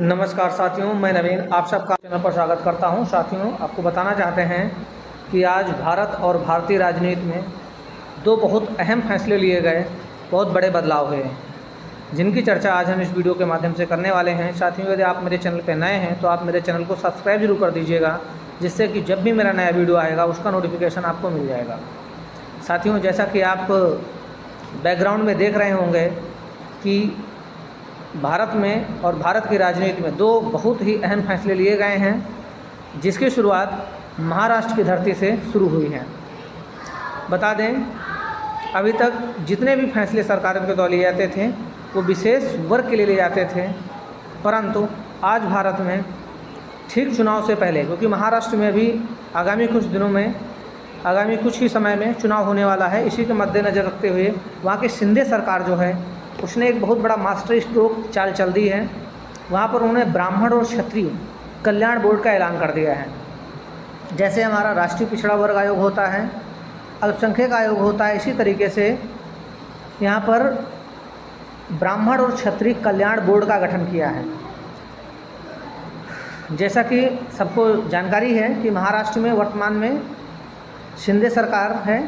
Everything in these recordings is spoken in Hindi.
नमस्कार साथियों, मैं नवीन आप सबका चैनल पर स्वागत करता हूं। साथियों, आपको बताना चाहते हैं कि आज भारत और भारतीय राजनीति में दो बहुत अहम फैसले लिए गए, बहुत बड़े बदलाव हुए हैं, जिनकी चर्चा आज हम इस वीडियो के माध्यम से करने वाले हैं। साथियों, यदि आप मेरे चैनल पर नए हैं तो आप मेरे चैनल को सब्सक्राइब जरूर कर दीजिएगा, जिससे कि जब भी मेरा नया वीडियो आएगा उसका नोटिफिकेशन आपको मिल जाएगा। साथियों, जैसा कि आप बैकग्राउंड में देख रहे होंगे कि भारत में और भारत की राजनीति में दो बहुत ही अहम फैसले लिए गए हैं, जिसकी शुरुआत महाराष्ट्र की धरती से शुरू हुई है। बता दें, अभी तक जितने भी फैसले सरकारों के द्वारा लिए जाते थे वो विशेष वर्ग के लिए लिए जाते थे, परंतु आज भारत में ठीक चुनाव से पहले, क्योंकि महाराष्ट्र में भी आगामी कुछ ही समय में चुनाव होने वाला है, इसी के मद्देनज़र रखते हुए वहाँ की शिंदे सरकार जो है उसने एक बहुत बड़ा मास्टर स्ट्रोक चाल चल दी है। वहाँ पर उन्होंने ब्राह्मण और क्षत्रिय कल्याण बोर्ड का ऐलान कर दिया है। जैसे हमारा राष्ट्रीय पिछड़ा वर्ग आयोग होता है, अल्पसंख्यक आयोग होता है, इसी तरीके से यहाँ पर ब्राह्मण और क्षत्रिय कल्याण बोर्ड का गठन किया है। जैसा कि सबको जानकारी है कि महाराष्ट्र में वर्तमान में शिंदे सरकार है,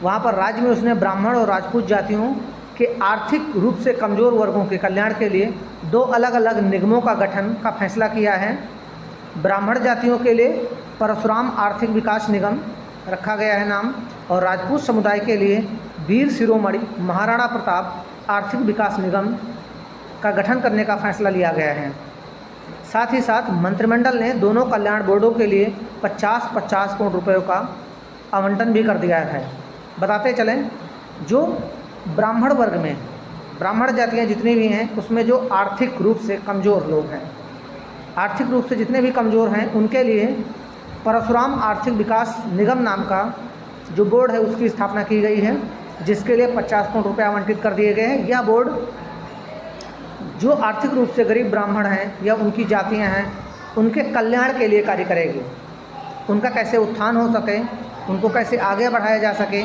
वहाँ पर राज्य में उसने ब्राह्मण और राजपूत जातियों के आर्थिक रूप से कमज़ोर वर्गों के कल्याण के लिए दो अलग अलग निगमों का गठन का फैसला किया है। ब्राह्मण जातियों के लिए परशुराम आर्थिक विकास निगम रखा गया है नाम, और राजपूत समुदाय के लिए वीर शिरोमणि महाराणा प्रताप आर्थिक विकास निगम का गठन करने का फैसला लिया गया है। साथ ही साथ मंत्रिमंडल ने दोनों कल्याण बोर्डों के लिए 50-50 करोड़ रुपयों का आवंटन भी कर दिया है। बताते चलें, जो ब्राह्मण वर्ग में ब्राह्मण जातियाँ जितनी भी हैं उसमें जो आर्थिक रूप से कमज़ोर लोग हैं, आर्थिक रूप से जितने भी कमज़ोर हैं, उनके लिए परशुराम आर्थिक विकास निगम नाम का जो बोर्ड है उसकी स्थापना की गई है, जिसके लिए 50 करोड़ रुपये आवंटित कर दिए गए हैं। यह बोर्ड जो आर्थिक रूप से गरीब ब्राह्मण हैं या उनकी जातियाँ हैं उनके कल्याण के लिए कार्य करेगी। उनका कैसे उत्थान हो सके, उनको कैसे आगे बढ़ाया जा सके,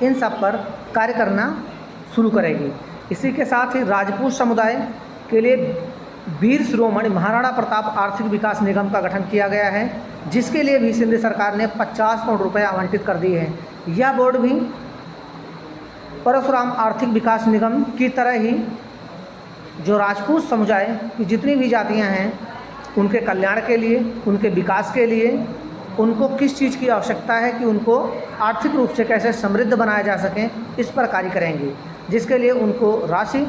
इन सब पर कार्य करना शुरू करेगी। इसी के साथ ही राजपूत समुदाय के लिए वीर शिरोमणि महाराणा प्रताप आर्थिक विकास निगम का गठन किया गया है, जिसके लिए भी शिंदे सरकार ने 50 करोड़ रुपये आवंटित कर दिए हैं। यह बोर्ड भी परशुराम आर्थिक विकास निगम की तरह ही जो राजपूत समुदाय की जितनी भी जातियां हैं उनके कल्याण के लिए, उनके विकास के लिए, उनको किस चीज़ की आवश्यकता है कि उनको आर्थिक रूप से कैसे समृद्ध बनाया जा सके, इस पर कार्य करेंगे, जिसके लिए उनको राशि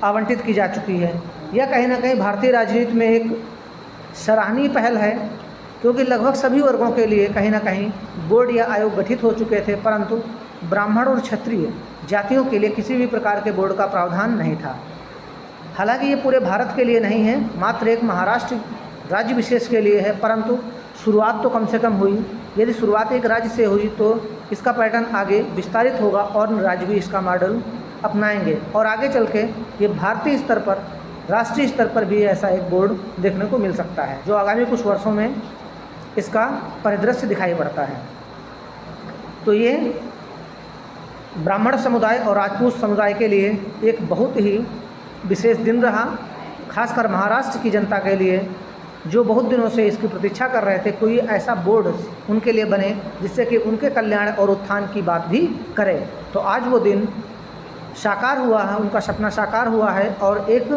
आवंटित की जा चुकी है। यह कहीं ना कहीं भारतीय राजनीति में एक सराहनीय पहल है, क्योंकि लगभग सभी वर्गों के लिए कहीं ना कहीं बोर्ड या आयोग गठित हो चुके थे, परंतु ब्राह्मण और क्षत्रिय जातियों के लिए किसी भी प्रकार के बोर्ड का प्रावधान नहीं था। हालांकि ये पूरे भारत के लिए नहीं है, मात्र एक महाराष्ट्र राज्य विशेष के लिए है, परंतु शुरुआत तो कम से कम हुई। यदि शुरुआत एक राज्य से हुई तो इसका पैटर्न आगे विस्तारित होगा और राज्य भी इसका मॉडल अपनाएंगे, और आगे चल के ये भारतीय स्तर पर, राष्ट्रीय स्तर पर भी ऐसा एक बोर्ड देखने को मिल सकता है, जो आगामी कुछ वर्षों में इसका परिदृश्य दिखाई पड़ता है। तो ये ब्राह्मण समुदाय और राजपूत समुदाय के लिए एक बहुत ही विशेष दिन रहा, खासकर महाराष्ट्र की जनता के लिए, जो बहुत दिनों से इसकी प्रतीक्षा कर रहे थे। कोई ऐसा बोर्ड उनके लिए बने जिससे कि उनके कल्याण और उत्थान की बात भी करे। तो आज वो दिन साकार हुआ है, उनका सपना साकार हुआ है, और एक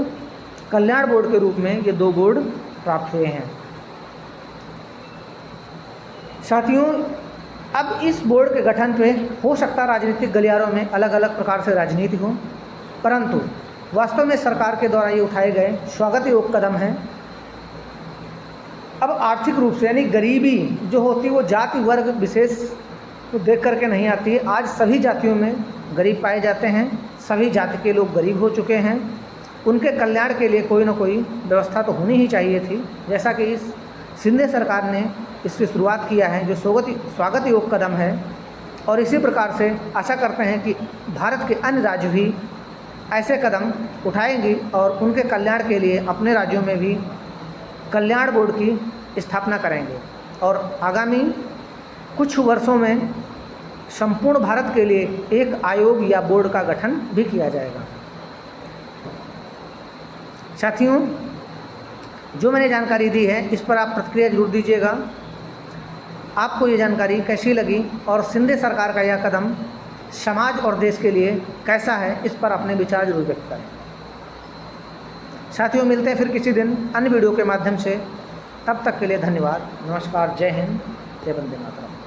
कल्याण बोर्ड के रूप में ये दो बोर्ड प्राप्त हुए हैं। साथियों, अब इस बोर्ड के गठन पे हो सकता राजनीतिक गलियारों में अलग अलग प्रकार से राजनीति हो, परंतु वास्तव में सरकार के द्वारा ये उठाए गए स्वागत योग्य कदम हैं। अब आर्थिक रूप से, यानी गरीबी जो होती है वो जाति वर्ग विशेष को देख करके नहीं आती है। आज सभी जातियों में गरीब पाए जाते हैं, सभी जाति के लोग गरीब हो चुके हैं। उनके कल्याण के लिए कोई ना कोई व्यवस्था तो होनी ही चाहिए थी, जैसा कि इस शिंदे सरकार ने इसकी शुरुआत किया है, जो स्वागत योग्य कदम है। और इसी प्रकार से आशा करते हैं कि भारत के अन्य राज्य भी ऐसे कदम उठाएंगे और उनके कल्याण के लिए अपने राज्यों में भी कल्याण बोर्ड की स्थापना करेंगे, और आगामी कुछ वर्षों में संपूर्ण भारत के लिए एक आयोग या बोर्ड का गठन भी किया जाएगा। साथियों, जो मैंने जानकारी दी है इस पर आप प्रतिक्रिया जरूर दीजिएगा। आपको ये जानकारी कैसी लगी और शिंदे सरकार का यह कदम समाज और देश के लिए कैसा है, इस पर अपने विचार जरूर व्यक्त करें। साथियों, मिलते हैं फिर किसी दिन अन्य वीडियो के माध्यम से। तब तक के लिए धन्यवाद। नमस्कार। जय हिंद। जय वंदे मातरम।